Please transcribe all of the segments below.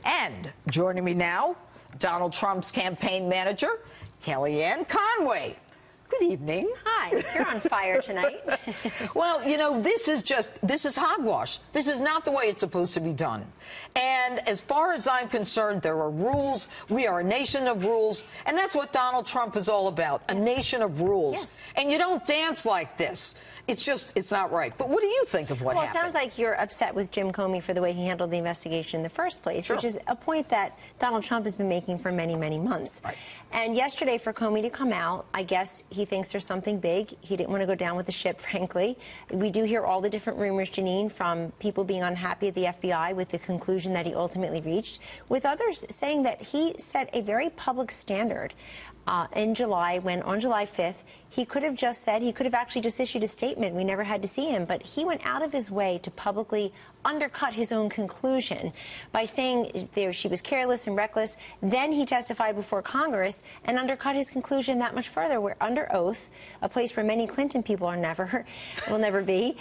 And joining me now, Donald Trump's campaign manager, Kellyanne Conway. Good evening. Hi, you're on fire tonight. Well, you know, this is hogwash. This is not the way it's supposed to be done. And as far as I'm concerned, there are rules. We are a nation of rules. And that's what Donald Trump is all about, a nation of rules. Yes. And you don't dance like this. It's not right. But what do you think of what happened? Well, it sounds like you're upset with Jim Comey for the way he handled the investigation in the first place, Sure. which is a point that Donald Trump has been making for many, many months. Right. And yesterday, for Comey to come out, I guess he thinks there's something big. He didn't want to go down with the ship, frankly. We do hear all the different rumors, Janine, from people being unhappy at the FBI with the conclusion that he ultimately reached, with others saying that he set a very public standard in July, when on July 5th, he could have just said, he could have actually just issued a statement. We never had to see him, but he went out of his way to publicly undercut his own conclusion by saying she was careless and reckless. Then he testified before Congress and undercut his conclusion that much further. We're under oath, a place where many Clinton people will never be.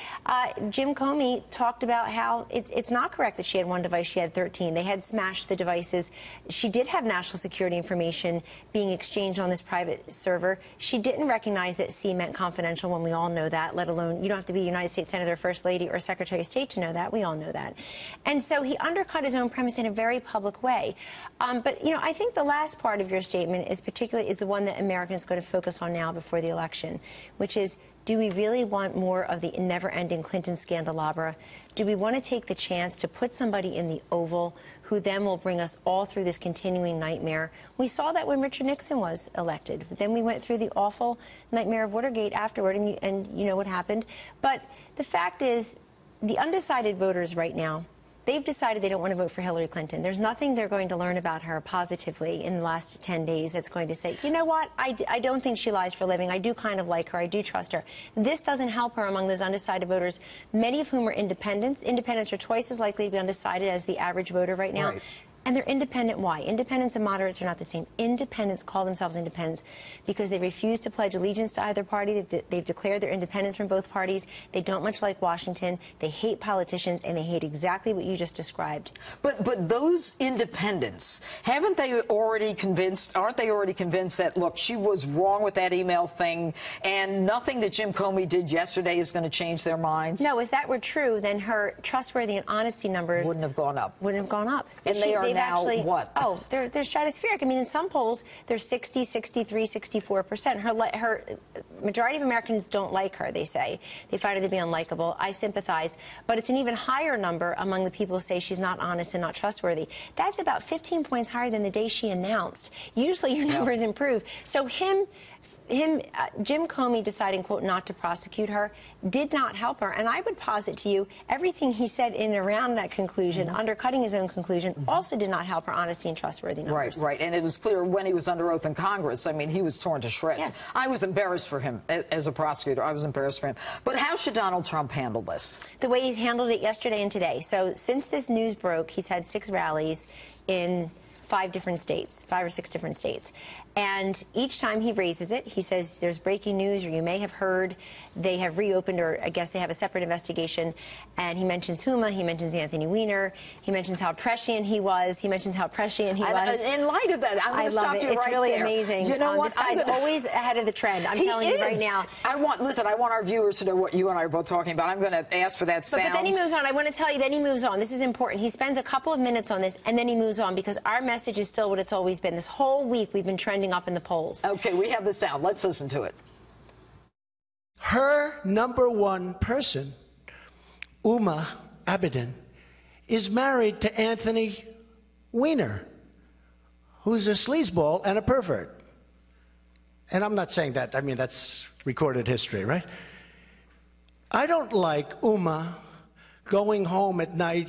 Jim Comey talked about how it's not correct that she had one device, she had 13. They had smashed the devices. She did have national security information being exchanged on this private server. She didn't recognize that C meant confidential when we all know that, let alone, you don't have to be a United States Senator, First Lady, or Secretary of State to know that. We all know that. And so he undercut his own premise in a very public way. But, you know, I think the last part of your statement is the one that Americans are going to focus on now before the election, which is, do we really want more of the never-ending Clinton scandalabra? Do we want to take the chance to put somebody in the Oval who then will bring us all through this continuing nightmare? We saw that when Richard Nixon was elected. Then we went through the awful nightmare of Watergate afterward, and you know what happened. But the fact is, the undecided voters right now, they've decided they don't want to vote for Hillary Clinton. There's nothing they're going to learn about her positively in the last 10 days that's going to say, you know what, I don't think she lies for a living. I do kind of like her. I do trust her. This doesn't help her among those undecided voters, many of whom are independents. Independents are twice as likely to be undecided as the average voter right now. Right. And they're independent. Why? Independents and moderates are not the same. Independents call themselves independents because they refuse to pledge allegiance to either party. They've declared their independence from both parties. They don't much like Washington. They hate politicians, and they hate exactly what you just described. But those independents, aren't they already convinced that, look, she was wrong with that email thing, and nothing that Jim Comey did yesterday is going to change their minds? No, if that were true, then her trustworthy and honesty numbers wouldn't have gone up. And they are now actually, what? Oh, they're stratospheric. I mean, in some polls, they're 60, 63, 64%. Her majority of Americans don't like her, they say. They find her to be unlikable. I sympathize. But it's an even higher number among the people who say she's not honest and not trustworthy. That's about 15 points higher than the day she announced. Usually your numbers improve. So Jim Comey deciding, quote, not to prosecute her did not help her. And I would posit to you, everything he said in and around that conclusion, undercutting his own conclusion, also did not help her honesty and trustworthy numbers. Right. And it was clear when he was under oath in Congress. I mean, he was torn to shreds. Yes. I was embarrassed for him as a prosecutor. I was embarrassed for him. But how should Donald Trump handle this? The way he's handled it yesterday and today. So since this news broke, he's had 6 rallies in 5 or 6 different states. And each time he raises it, he says there's breaking news, or you may have heard they have reopened, or I guess they have a separate investigation. And he mentions Huma, he mentions Anthony Weiner, he mentions how prescient he was, In light of that, I'm going to stop you right there. It's really amazing. You know what? This guy's always ahead of the trend. I'm telling you right now. I want our viewers to know what you and I are both talking about. I'm going to ask for that sound. But then he moves on. I want to tell you, then he moves on. This is important. He spends a couple of minutes on this, and then he moves on, because our message is still what it's always been. This whole week we've been trending up in the polls. Okay, we have the sound. Let's listen to it. Her #1 person, Huma Abedin, is married to Anthony Weiner, who's a sleazeball and a pervert. And I'm not saying that. I mean, that's recorded history, right? I don't like Huma going home at night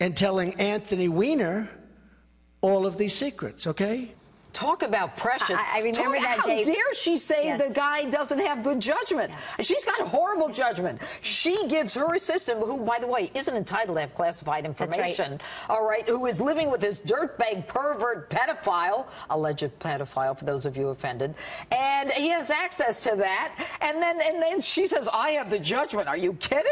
and telling Anthony Weiner all of these secrets, okay? Talk about precious. I remember that day. How dare she say the guy doesn't have good judgment? She's got horrible judgment. She gives her assistant, who, by the way, isn't entitled to have classified information, all right, who is living with this dirtbag, pervert, pedophile, alleged pedophile, for those of you offended, and he has access to that, and then she says, I have the judgment. Are you kidding?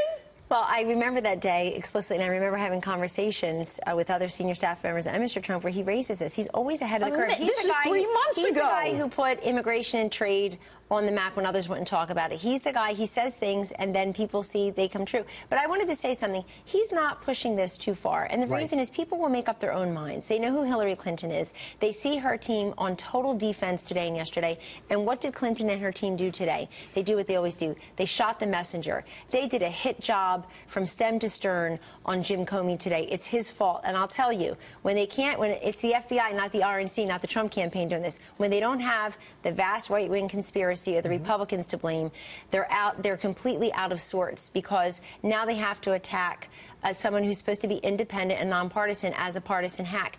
Well, I remember that day explicitly, and I remember having conversations with other senior staff members and Mr. Trump where he raises this. He's always ahead of the curve. This is 3 months ago. He's the guy who put immigration and trade on the map when others wouldn't talk about it. He's the guy, he says things, and then people see they come true. But I wanted to say something. He's not pushing this too far, and the reason is people will make up their own minds. They know who Hillary Clinton is. They see her team on total defense today and yesterday, and what did Clinton and her team do today? They do what they always do. They shot the messenger. They did a hit job from stem to stern on Jim Comey today. It's his fault, and I'll tell you, when it's the FBI, not the RNC, not the Trump campaign doing this, when they don't have the vast right-wing conspiracy or the Republicans to blame, they're completely out of sorts, because now they have to attack someone who's supposed to be independent and nonpartisan as a partisan hack.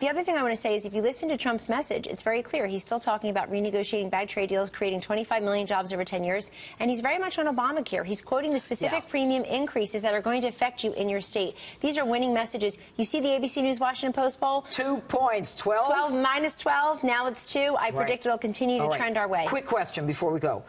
The other thing I want to say is if you listen to Trump's message, it's very clear. He's still talking about renegotiating bad trade deals, creating 25 million jobs over 10 years, and he's very much on Obamacare. He's quoting the specific premium increases that are going to affect you in your state. These are winning messages. You see the ABC News Washington Post poll? 2 points, 12? 12 minus 12, now it's 2. I predict it'll continue to trend our way. Quick question before we go.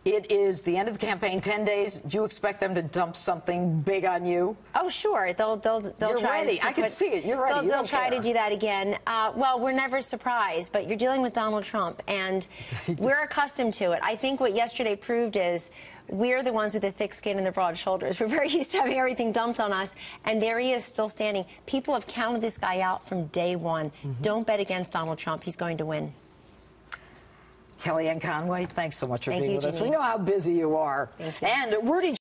It is the end of the campaign, 10 days. Do you expect them to dump something big on you? Oh, sure. They'll You're try ready. I can see it. You're ready. They'll try to do that again. Well, we're never surprised, but you're dealing with Donald Trump, and we're accustomed to it. I think what yesterday proved is we're the ones with the thick skin and the broad shoulders. We're very used to having everything dumped on us, and there he is still standing. People have counted this guy out from day one. Don't bet against Donald Trump. He's going to win. Kellyanne Conway, thanks so much for Thank being you, with us. Janine. We know how busy you are. Thank you. And Rudy